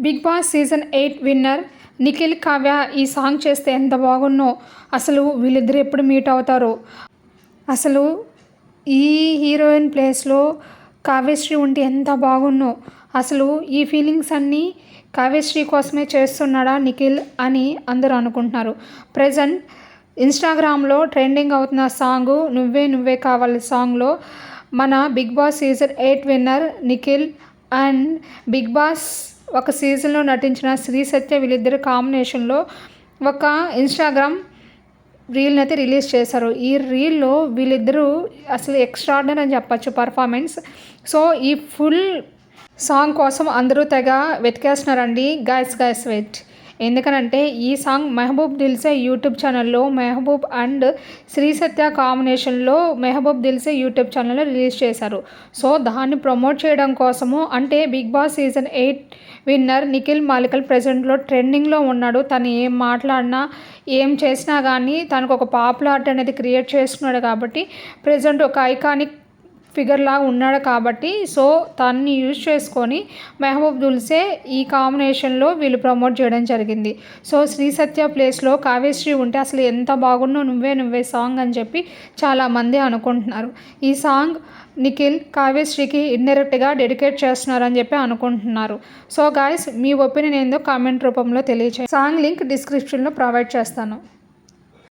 Big boss season 8 winner Nikhil Kavya ఈ song చేస్తే ఎంత బాగున్నో. అసలు వీళ్ళిద్దరు ఎప్పుడు మీట్ అవుతారో. అసలు ఈ హీరోయిన్ ప్లేస్లో కావ్యశ్రీ ఉంటే ఎంత బాగున్నో. అసలు ఈ ఫీలింగ్స్ అన్నీ కావ్యశ్రీ కోసమే చేస్తున్నాడా నిఖిల్ అని అందరూ అనుకుంటున్నారు. ప్రజెంట్ ఇన్స్టాగ్రామ్లో ట్రెండింగ్ అవుతున్న సాంగ్ నువ్వే నువ్వే కావాలి సాంగ్లో మన Bigg boss season 8 winner Nikhil and Bigg Boss ఒక సీజన్లో నటించిన శ్రీ సత్య వీళ్ళిద్దరు కాంబినేషన్లో ఒక ఇన్స్టాగ్రామ్ రీల్ని అయితే రిలీజ్ చేశారు. ఈ రీల్లో వీళ్ళిద్దరూ అసలు ఎక్స్ట్రాడినరీ అని చెప్పచ్చు పర్ఫార్మెన్స్. సో ఈ ఫుల్ సాంగ్ కోసం అందరూ తెగ వెతికేస్తున్నారండి. గైస్ వెయిట్, ఎందుకనంటే ఈ సాంగ్ మెహబూబ్ దిల్సే యూట్యూబ్ ఛానల్లో మెహబూబ్ అండ్ శ్రీ సత్య కాంబినేషన్లో మెహబూబ్ దిల్సే యూట్యూబ్ ఛానల్లో రిలీజ్ చేశారు. సో దాన్ని ప్రమోట్ చేయడం కోసము, అంటే big boss season 8 winner Nikhil Maliakkal ప్రెజెంట్లో ట్రెండింగ్లో ఉన్నాడు. తను ఏం మాట్లాడినా ఏం చేసినా కానీ తనకు ఒక పాపులారిటీ అనేది క్రియేట్ చేస్తున్నాడు కాబట్టి ప్రెజెంట్ ఒక ఐకానిక్ ఫిగర్లా ఉన్నాడు కాబట్టి సో తన్ని యూజ్ చేసుకొని మెహబూబ్ దుల్సే ఈ కాంబినేషన్లో వీళ్ళు ప్రమోట్ చేయడం జరిగింది. సో శ్రీ సత్య ప్లేస్లో కావ్యశ్రీ ఉంటే అసలు ఎంత బాగున్నో నువ్వే నువ్వే సాంగ్ అని చెప్పి చాలామంది అనుకుంటున్నారు. ఈ సాంగ్ నిఖిల్ కావ్యశ్రీకి ఇండైరెక్ట్గా డెడికేట్ చేస్తున్నారని చెప్పి అనుకుంటున్నారు. సో గాయస్, మీ ఒపీనియన్ ఏందో కామెంట్ రూపంలో తెలియచేయండి. సాంగ్ లింక్ డిస్క్రిప్షన్లో ప్రొవైడ్ చేస్తాను.